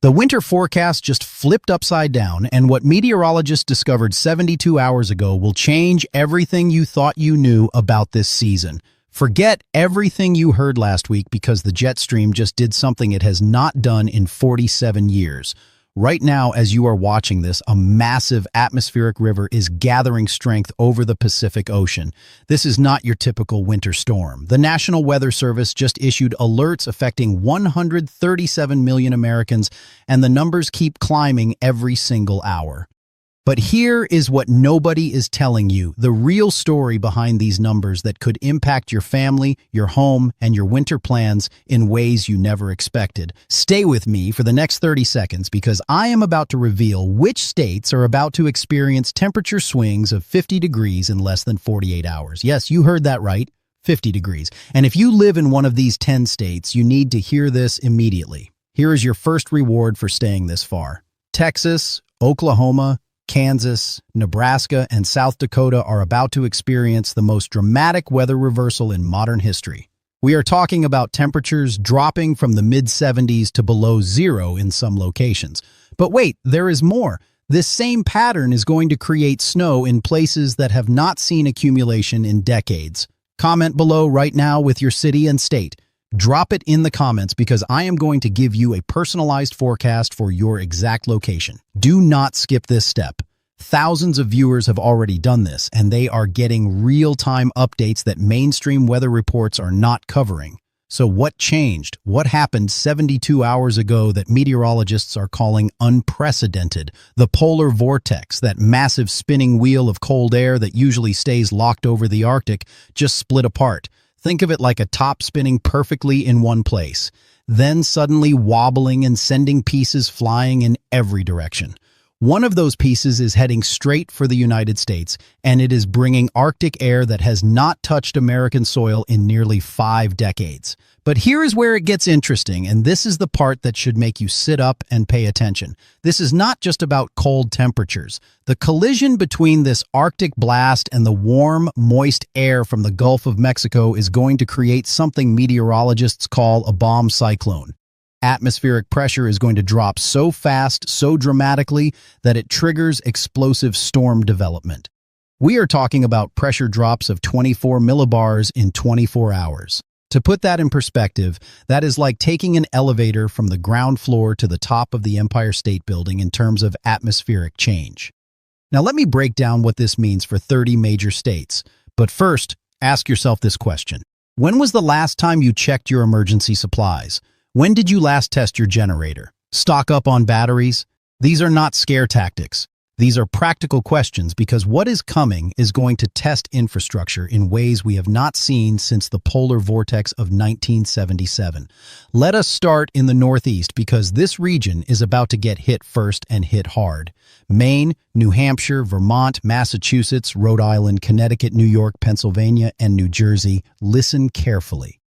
The winter forecast just flipped upside down, and what meteorologists discovered 72 hours ago will change everything you thought you knew about this season. Forget everything you heard last week because the jet stream just did something it has not done in 47 years. Right now, as you are watching this, a massive atmospheric river is gathering strength over the Pacific Ocean. This is not your typical winter storm. The National Weather Service just issued alerts affecting 137 million Americans, and the numbers keep climbing every single hour. But here is what nobody is telling you, the real story behind these numbers that could impact your family, your home, and your winter plans in ways you never expected. Stay with me for the next 30 seconds because I am about to reveal which states are about to experience temperature swings of 50 degrees in less than 48 hours. Yes, you heard that right, 50 degrees. And if you live in one of these 10 states, you need to hear this immediately. Here is your first reward for staying this far. Texas, Oklahoma, Kansas, Nebraska, and South Dakota are about to experience the most dramatic weather reversal in modern history. We are talking about temperatures dropping from the mid-70s to below zero in some locations. But wait, there is more. This same pattern is going to create snow in places that have not seen accumulation in decades. Comment below right now with your city and state. Drop it in the comments because I am going to give you a personalized forecast for your exact location. Do not skip this step. Thousands of viewers have already done this, and they are getting real-time updates that mainstream weather reports are not covering. So what changed? What happened 72 hours ago that meteorologists are calling unprecedented? The polar vortex, that massive spinning wheel of cold air that usually stays locked over the Arctic, just split apart. Think of it like a top spinning perfectly in one place, then suddenly wobbling and sending pieces flying in every direction. One of those pieces is heading straight for the United States, and it is bringing Arctic air that has not touched American soil in nearly 5 decades. But here is where it gets interesting, and this is the part that should make you sit up and pay attention. This is not just about cold temperatures. The collision between this Arctic blast and the warm, moist air from the Gulf of Mexico is going to create something meteorologists call a bomb cyclone. Atmospheric pressure is going to drop so fast, so dramatically, that it triggers explosive storm development. We are talking about pressure drops of 24 millibars in 24 hours. To put that in perspective, that is like taking an elevator from the ground floor to the top of the Empire State Building in terms of atmospheric change. Now let me break down what this means for 30 major states. But first, ask yourself this question. When was the last time you checked your emergency supplies? When did you last test your generator? Stock up on batteries? These are not scare tactics. These are practical questions because what is coming is going to test infrastructure in ways we have not seen since the polar vortex of 1977. Let us start in the Northeast because this region is about to get hit first and hit hard. Maine, New Hampshire, Vermont, Massachusetts, Rhode Island, Connecticut, New York, Pennsylvania, and New Jersey. Listen carefully.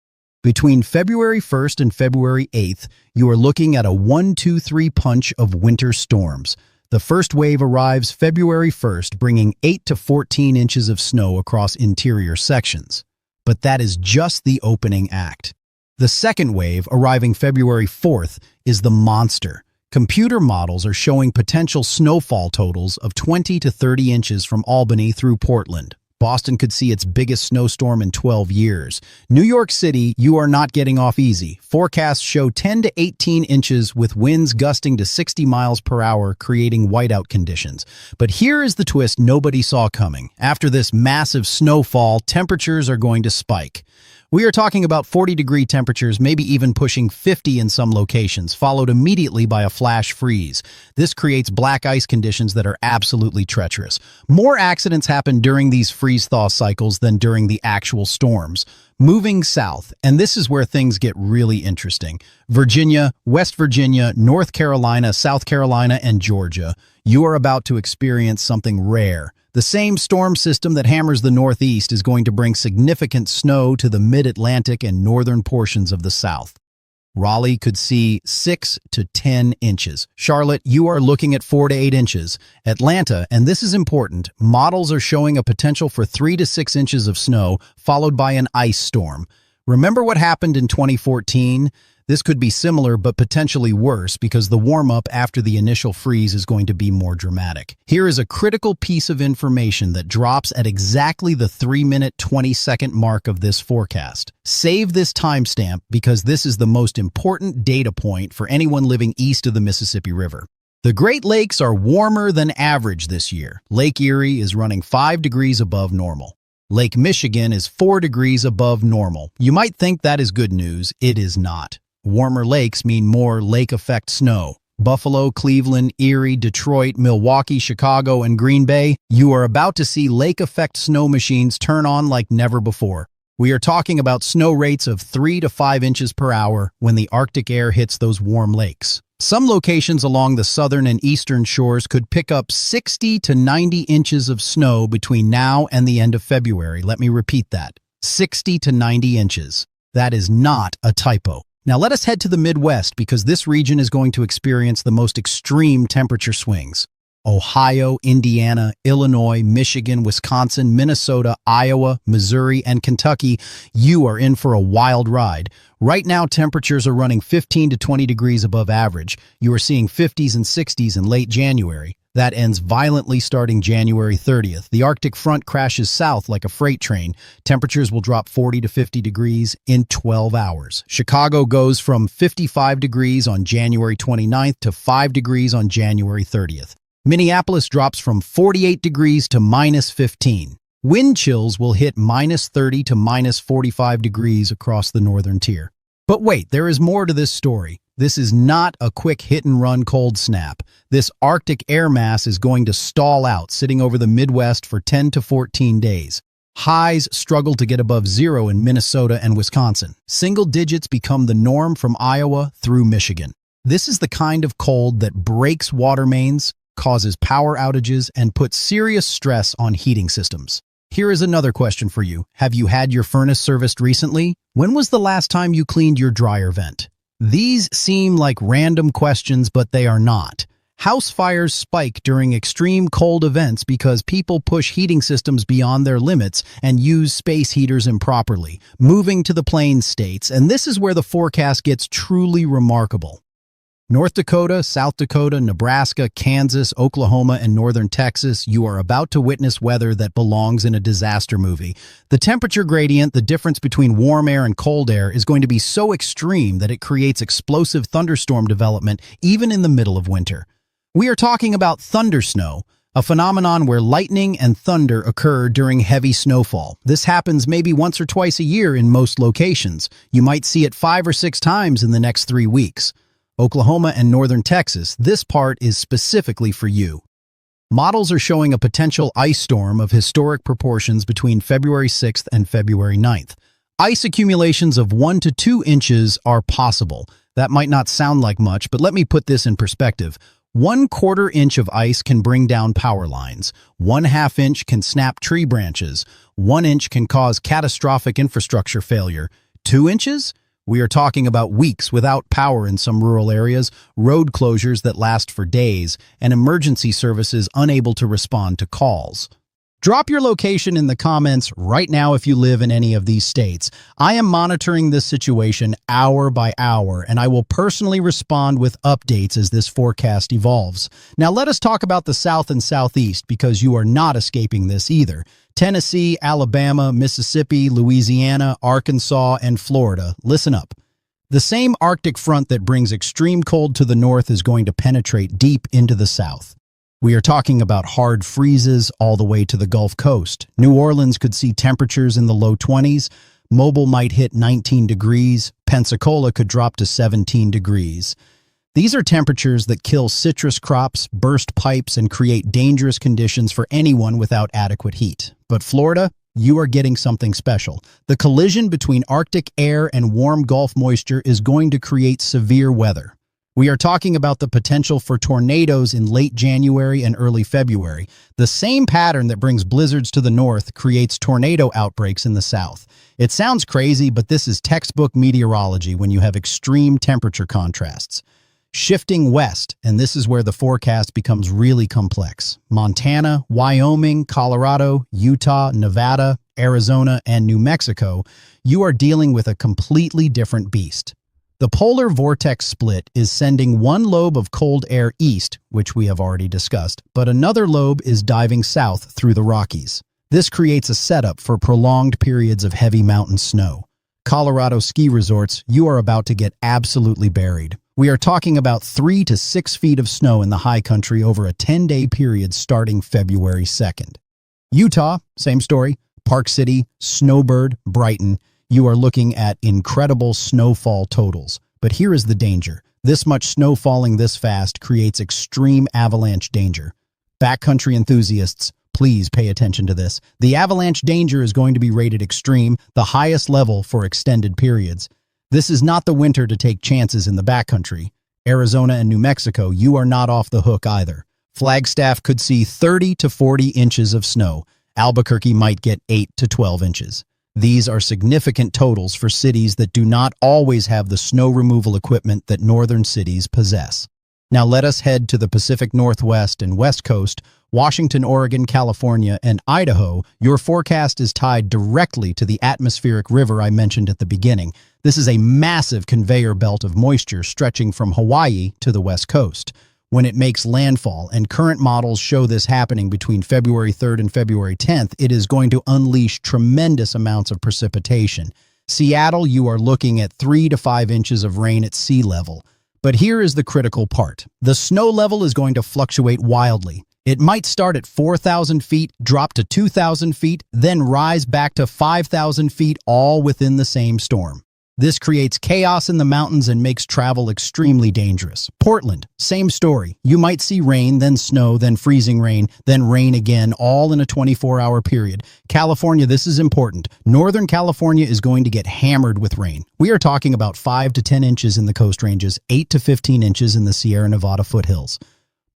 Between February 1st and February 8th, you are looking at a 1-2-3 punch of winter storms. The first wave arrives February 1st, bringing 8 to 14 inches of snow across interior sections. But that is just the opening act. The second wave, arriving February 4th, is the monster. Computer models are showing potential snowfall totals of 20 to 30 inches from Albany through Portland. Boston could see its biggest snowstorm in 12 years. New York City, you are not getting off easy. Forecasts show 10 to 18 inches with winds gusting to 60 miles per hour, creating whiteout conditions. But here is the twist nobody saw coming. After this massive snowfall, temperatures are going to spike. We are talking about 40-degree temperatures, maybe even pushing 50 in some locations, followed immediately by a flash freeze. This creates black ice conditions that are absolutely treacherous. More accidents happen during these freeze-thaw cycles than during the actual storms. Moving south, and this is where things get really interesting. Virginia, West Virginia, North Carolina, South Carolina, and Georgia. You are about to experience something rare. The same storm system that hammers the Northeast is going to bring significant snow to the mid-Atlantic and northern portions of the South. Raleigh could see 6 to 10 inches. Charlotte, you are looking at 4 to 8 inches. Atlanta, and this is important, models are showing a potential for 3 to 6 inches of snow, followed by an ice storm. Remember what happened in 2014? This could be similar but potentially worse because the warm-up after the initial freeze is going to be more dramatic. Here is a critical piece of information that drops at exactly the 3-minute 20-second mark of this forecast. Save this timestamp because this is the most important data point for anyone living east of the Mississippi River. The Great Lakes are warmer than average this year. Lake Erie is running 5 degrees above normal. Lake Michigan is 4 degrees above normal. You might think that is good news. It is not. Warmer lakes mean more lake effect snow. Buffalo, Cleveland, Erie, Detroit, Milwaukee, Chicago, and Green Bay, you are about to see lake effect snow machines turn on like never before. We are talking about snow rates of 3 to 5 inches per hour when the Arctic air hits those warm lakes. Some locations along the southern and eastern shores could pick up 60 to 90 inches of snow between now and the end of February. Let me repeat that. 60 to 90 inches. That is not a typo. Now let us head to the Midwest because this region is going to experience the most extreme temperature swings. Ohio, Indiana, Illinois, Michigan, Wisconsin, Minnesota, Iowa, Missouri, and Kentucky, you are in for a wild ride. Right now, temperatures are running 15 to 20 degrees above average. You are seeing 50s and 60s in late January. That ends violently starting January 30th. The Arctic front crashes south like a freight train. Temperatures will drop 40 to 50 degrees in 12 hours. Chicago goes from 55 degrees on January 29th to 5 degrees on January 30th. Minneapolis drops from 48 degrees to minus 15. Wind chills will hit minus 30 to minus 45 degrees across the northern tier. But wait, there is more to this story. This is not a quick hit-and-run cold snap. This Arctic air mass is going to stall out, sitting over the Midwest for 10 to 14 days. Highs struggle to get above zero in Minnesota and Wisconsin. Single digits become the norm from Iowa through Michigan. This is the kind of cold that breaks water mains, causes power outages, and puts serious stress on heating systems. Here is another question for you. Have you had your furnace serviced recently? When was the last time you cleaned your dryer vent? These seem like random questions, but they are not. House fires spike during extreme cold events because people push heating systems beyond their limits and use space heaters improperly, moving to the plains states, and this is where the forecast gets truly remarkable. North Dakota, South Dakota, Nebraska, Kansas, Oklahoma, and northern Texas, you are about to witness weather that belongs in a disaster movie. The temperature gradient, the difference between warm air and cold air, is going to be so extreme that it creates explosive thunderstorm development even in the middle of winter. We are talking about thundersnow, a phenomenon where lightning and thunder occur during heavy snowfall. This happens maybe once or twice a year in most locations. You might see it 5 or 6 times in the next 3 weeks. Oklahoma and northern Texas, this part is specifically for you. Models are showing a potential ice storm of historic proportions between February 6th and February 9th. Ice accumulations of 1 to 2 inches are possible. That might not sound like much, but let me put this in perspective. 1/4 inch of ice can bring down power lines. 1/2 inch can snap tree branches. 1 inch can cause catastrophic infrastructure failure. 2 inches? We are talking about weeks without power in some rural areas, road closures that last for days, and emergency services unable to respond to calls. Drop your location in the comments right now if you live in any of these states. I am monitoring this situation hour by hour, and I will personally respond with updates as this forecast evolves. Now let us talk about the South and Southeast because you are not escaping this either. Tennessee, Alabama, Mississippi, Louisiana, Arkansas, and Florida. Listen up. The same Arctic front that brings extreme cold to the north is going to penetrate deep into the south. We are talking about hard freezes all the way to the Gulf Coast. New Orleans could see temperatures in the low 20s. Mobile might hit 19 degrees. Pensacola could drop to 17 degrees. These are temperatures that kill citrus crops, burst pipes, and create dangerous conditions for anyone without adequate heat. But Florida, you are getting something special. The collision between Arctic air and warm Gulf moisture is going to create severe weather. We are talking about the potential for tornadoes in late January and early February. The same pattern that brings blizzards to the north creates tornado outbreaks in the south. It sounds crazy, but this is textbook meteorology when you have extreme temperature contrasts. Shifting west, and this is where the forecast becomes really complex. Montana, Wyoming, Colorado, Utah, Nevada, Arizona, and New Mexico, you are dealing with a completely different beast. The polar vortex split is sending one lobe of cold air east, which we have already discussed, but another lobe is diving south through the Rockies. This creates a setup for prolonged periods of heavy mountain snow. Colorado ski resorts, you are about to get absolutely buried. We are talking about 3 to 6 feet of snow in the high country over a 10-day period starting February 2nd. Utah, same story. Park City, Snowbird, Brighton, you are looking at incredible snowfall totals. But here is the danger. This much snow falling this fast creates extreme avalanche danger. Backcountry enthusiasts, please pay attention to this. The avalanche danger is going to be rated extreme, the highest level for extended periods. This is not the winter to take chances in the backcountry. Arizona and New Mexico, you are not off the hook either. Flagstaff could see 30 to 40 inches of snow. Albuquerque might get 8 to 12 inches. These are significant totals for cities that do not always have the snow removal equipment that northern cities possess. Now let us head to the Pacific Northwest and West Coast, Washington, Oregon, California, and Idaho. Your forecast is tied directly to the atmospheric river I mentioned at the beginning. This is a massive conveyor belt of moisture stretching from Hawaii to the West Coast. When it makes landfall, and current models show this happening between February 3rd and February 10th, it is going to unleash tremendous amounts of precipitation. Seattle, you are looking at 3 to 5 inches of rain at sea level. But here is the critical part. The snow level is going to fluctuate wildly. It might start at 4,000 feet, drop to 2,000 feet, then rise back to 5,000 feet, all within the same storm. This creates chaos in the mountains and makes travel extremely dangerous. Portland, same story. You might see rain, then snow, then freezing rain, then rain again, all in a 24-hour period. California, this is important. Northern California is going to get hammered with rain. We are talking about 5 to 10 inches in the Coast Ranges, 8 to 15 inches in the Sierra Nevada foothills.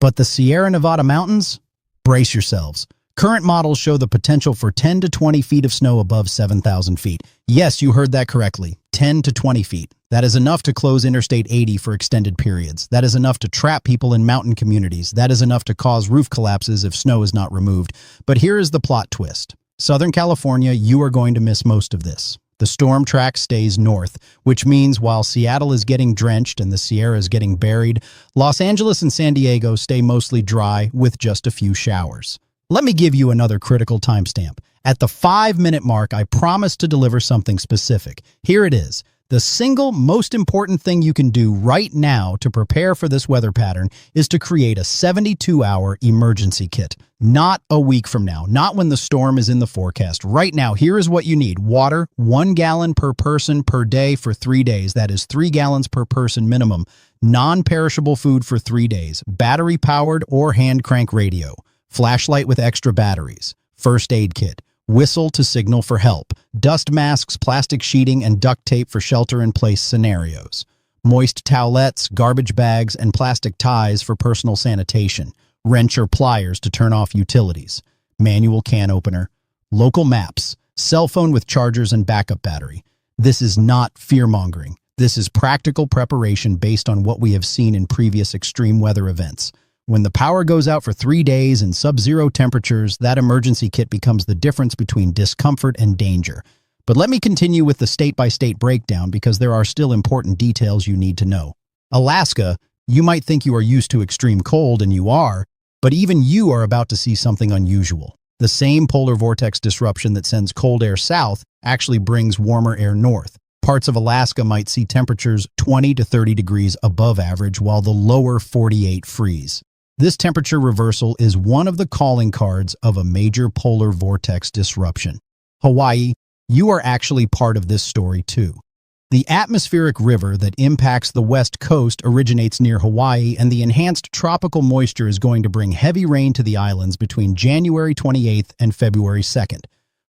But the Sierra Nevada mountains? Brace yourselves. Current models show the potential for 10 to 20 feet of snow above 7,000 feet. Yes, you heard that correctly. 10 to 20 feet. That is enough to close Interstate 80 for extended periods. That is enough to trap people in mountain communities. That is enough to cause roof collapses if snow is not removed. But here is the plot twist. Southern California, you are going to miss most of this. The storm track stays north, which means while Seattle is getting drenched and the Sierra is getting buried, Los Angeles and San Diego stay mostly dry with just a few showers. Let me give you another critical timestamp. At the 5-minute mark, I promised to deliver something specific. Here it is. The single most important thing you can do right now to prepare for this weather pattern is to create a 72-hour emergency kit. Not a week from now, not when the storm is in the forecast. Right now, here is what you need. Water, 1 gallon per person per day for 3 days. That is 3 gallons per person minimum. Non-perishable food for 3 days. Battery-powered or hand-crank radio. Flashlight with extra batteries. First aid kit. Whistle to signal for help. Dust masks, plastic sheeting, and duct tape for shelter-in-place scenarios. Moist towelettes, garbage bags, and plastic ties for personal sanitation. Wrench or pliers to turn off utilities. Manual can opener. Local maps. Cell phone with chargers and backup battery. This is not fear-mongering. This is practical preparation based on what we have seen in previous extreme weather events. When the power goes out for 3 days in sub-zero temperatures, that emergency kit becomes the difference between discomfort and danger. But let me continue with the state-by-state breakdown because there are still important details you need to know. Alaska, you might think you are used to extreme cold, and you are, but even you are about to see something unusual. The same polar vortex disruption that sends cold air south actually brings warmer air north. Parts of Alaska might see temperatures 20 to 30 degrees above average, while the lower 48 freeze. This temperature reversal is one of the calling cards of a major polar vortex disruption. Hawaii, you are actually part of this story too. The atmospheric river that impacts the west coast originates near Hawaii, and the enhanced tropical moisture is going to bring heavy rain to the islands between January 28th and February 2nd.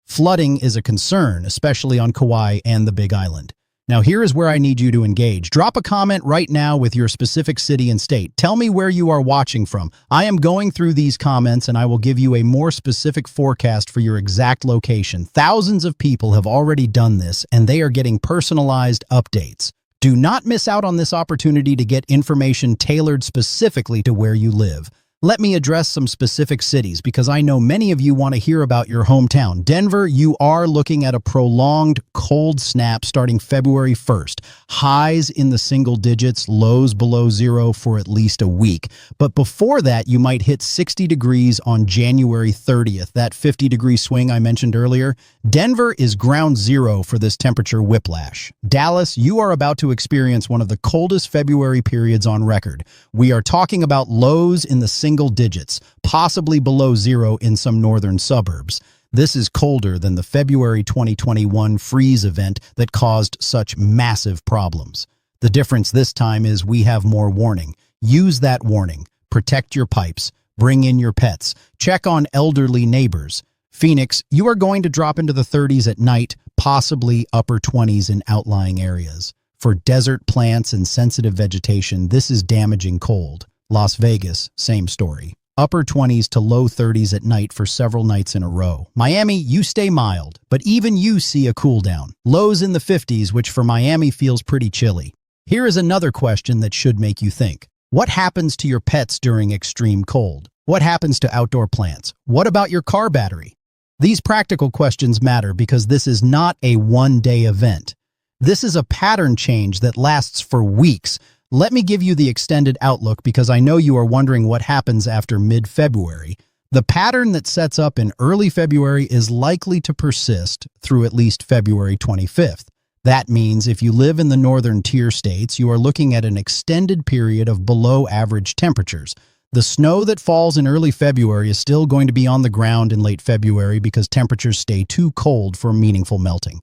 Flooding is a concern, especially on Kauai and the Big Island. Now here is where I need you to engage. Drop a comment right now with your specific city and state. Tell me where you are watching from. I am going through these comments and I will give you a more specific forecast for your exact location. Thousands of people have already done this and they are getting personalized updates. Do not miss out on this opportunity to get information tailored specifically to where you live. Let me address some specific cities because I know many of you want to hear about your hometown. Denver, you are looking at a prolonged cold snap starting February 1st. Highs in the single digits, lows below zero for at least a week. But before that, you might hit 60 degrees on January 30th, that 50-degree swing I mentioned earlier. Denver is ground zero for this temperature whiplash. Dallas, you are about to experience one of the coldest February periods on record. We are talking about lows in the single digits, possibly below zero in some northern suburbs. This is colder than the February 2021 freeze event that caused such massive problems. The difference this time is we have more warning. Use that warning. Protect your pipes. Bring in your pets. Check on elderly neighbors. Phoenix, you are going to drop into the 30s at night, possibly upper 20s in outlying areas. For desert plants and sensitive vegetation, this is damaging cold. Las Vegas, same story. Upper 20s to low 30s at night for several nights in a row. Miami, you stay mild, but even you see a cool down. Lows in the 50s, which for Miami feels pretty chilly. Here is another question that should make you think. What happens to your pets during extreme cold? What happens to outdoor plants? What about your car battery? These practical questions matter because this is not a one-day event. This is a pattern change that lasts for weeks. Let me give you the extended outlook because I know you are wondering what happens after mid-February. The pattern that sets up in early February is likely to persist through at least February 25th. That means if you live in the northern tier states, you are looking at an extended period of below-average temperatures. The snow that falls in early February is still going to be on the ground in late February because temperatures stay too cold for meaningful melting.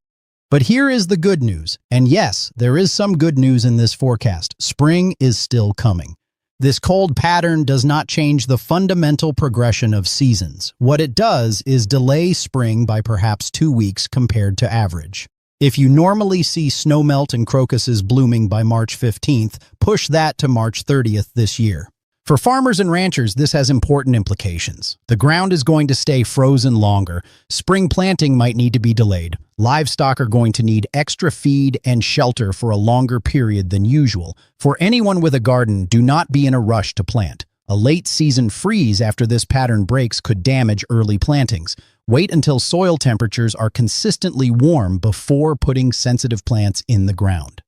But here is the good news, and yes, there is some good news in this forecast. Spring is still coming. This cold pattern does not change the fundamental progression of seasons. What it does is delay spring by perhaps 2 weeks compared to average. If you normally see snowmelt and crocuses blooming by March 15th, push that to March 30th this year. For farmers and ranchers, this has important implications. The ground is going to stay frozen longer. Spring planting might need to be delayed. Livestock are going to need extra feed and shelter for a longer period than usual. For anyone with a garden, do not be in a rush to plant. A late-season freeze after this pattern breaks could damage early plantings. Wait until soil temperatures are consistently warm before putting sensitive plants in the ground.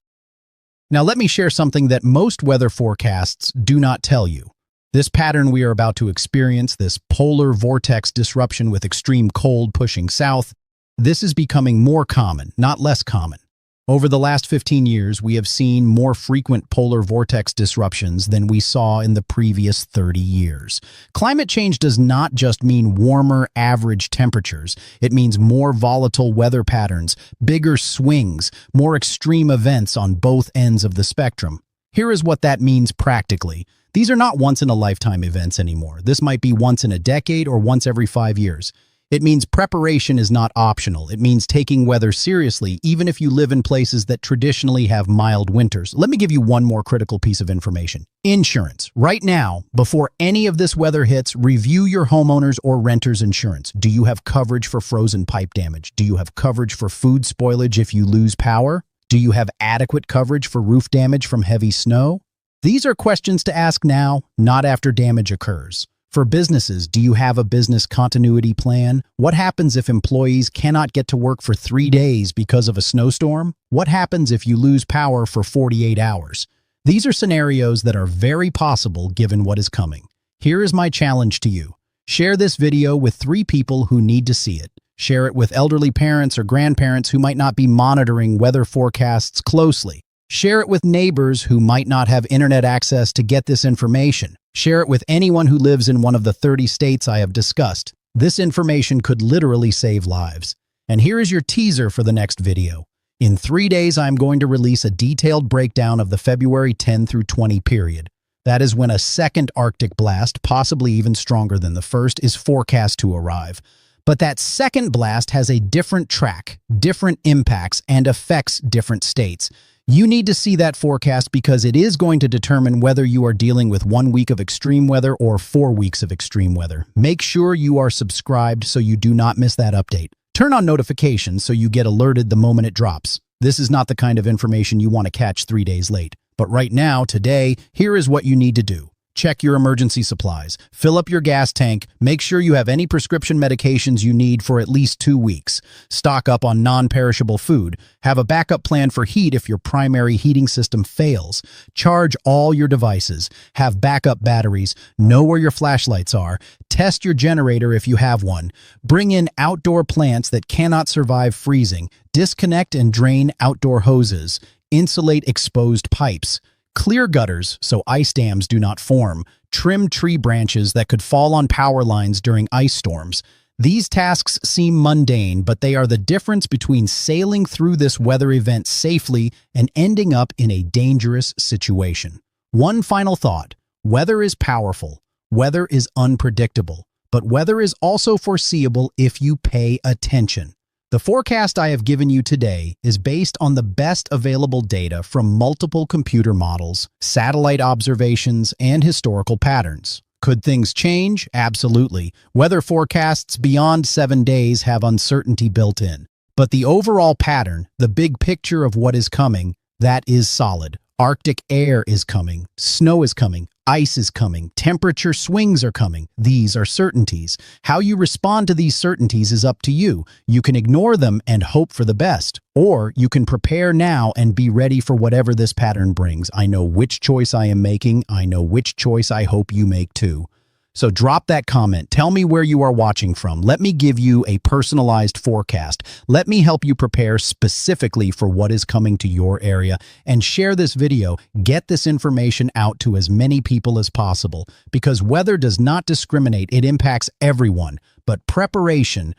Now let me share something that most weather forecasts do not tell you. This pattern we are about to experience, this polar vortex disruption with extreme cold pushing south, this is becoming more common, not less common. Over the last 15 years, we have seen more frequent polar vortex disruptions than we saw in the previous 30 years. Climate change does not just mean warmer average temperatures. It means more volatile weather patterns, bigger swings, more extreme events on both ends of the spectrum. Here is what that means practically. These are not once-in-a-lifetime events anymore. This might be once in a decade or once every 5 years. It means preparation is not optional. It means taking weather seriously, even if you live in places that traditionally have mild winters. Let me give you one more critical piece of information. Insurance. Right now, before any of this weather hits, review your homeowner's or renter's insurance. Do you have coverage for frozen pipe damage? Do you have coverage for food spoilage if you lose power? Do you have adequate coverage for roof damage from heavy snow? These are questions to ask now, not after damage occurs. For businesses, do you have a business continuity plan? What happens if employees cannot get to work for 3 days because of a snowstorm? What happens if you lose power for 48 hours? These are scenarios that are very possible given what is coming. Here is my challenge to you. Share this video with 3 people who need to see it. Share it with elderly parents or grandparents who might not be monitoring weather forecasts closely. Share it with neighbors who might not have internet access to get this information. Share it with anyone who lives in one of the 30 states I have discussed. This information could literally save lives. And here is your teaser for the next video. In 3 days, I'm going to release a detailed breakdown of the February 10 through 20 period. That is when a second Arctic blast, possibly even stronger than the first, is forecast to arrive. But that second blast has a different track, different impacts, and affects different states. You need to see that forecast because it is going to determine whether you are dealing with 1 week of extreme weather or 4 weeks of extreme weather. Make sure you are subscribed so you do not miss that update. Turn on notifications so you get alerted the moment it drops. This is not the kind of information you want to catch 3 days late. But right now, today, here is what you need to do. Check your emergency supplies. Fill up your gas tank. Make sure you have any prescription medications you need for at least 2 weeks. Stock up on non-perishable food. Have a backup plan for heat if your primary heating system fails. Charge all your devices. Have backup batteries. Know where your flashlights are. Test your generator if you have one. Bring in outdoor plants that cannot survive freezing. Disconnect and drain outdoor hoses. Insulate exposed pipes. Clear gutters so ice dams do not form. Trim tree branches that could fall on power lines during ice storms. These tasks seem mundane, but they are the difference between sailing through this weather event safely and ending up in a dangerous situation. One final thought. Weather is powerful. Weather is unpredictable. But weather is also foreseeable if you pay attention. The forecast I have given you today is based on the best available data from multiple computer models, satellite observations, and historical patterns. Could things change? Absolutely. Weather forecasts beyond 7 days have uncertainty built in. But the overall pattern, the big picture of what is coming, that is solid. Arctic air is coming, snow is coming, ice is coming, temperature swings are coming. These are certainties. How you respond to these certainties is up to you. You can ignore them and hope for the best, or you can prepare now and be ready for whatever this pattern brings. I know which choice I am making. I know which choice I hope you make too. So drop that comment. Tell me where you are watching from. Let me give you a personalized forecast. Let me help you prepare specifically for what is coming to your area. And share this video. Get this information out to as many people as possible. Because weather does not discriminate. It impacts everyone. But preparation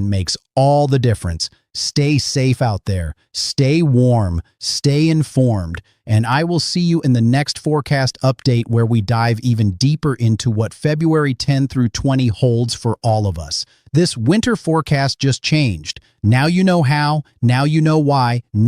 makes all the difference. Stay safe out there. Stay warm. Stay informed. And I will see you in the next forecast update where we dive even deeper into what February 10 through 20 holds for all of us. This winter forecast just changed. Now you know how. Now you know why. Now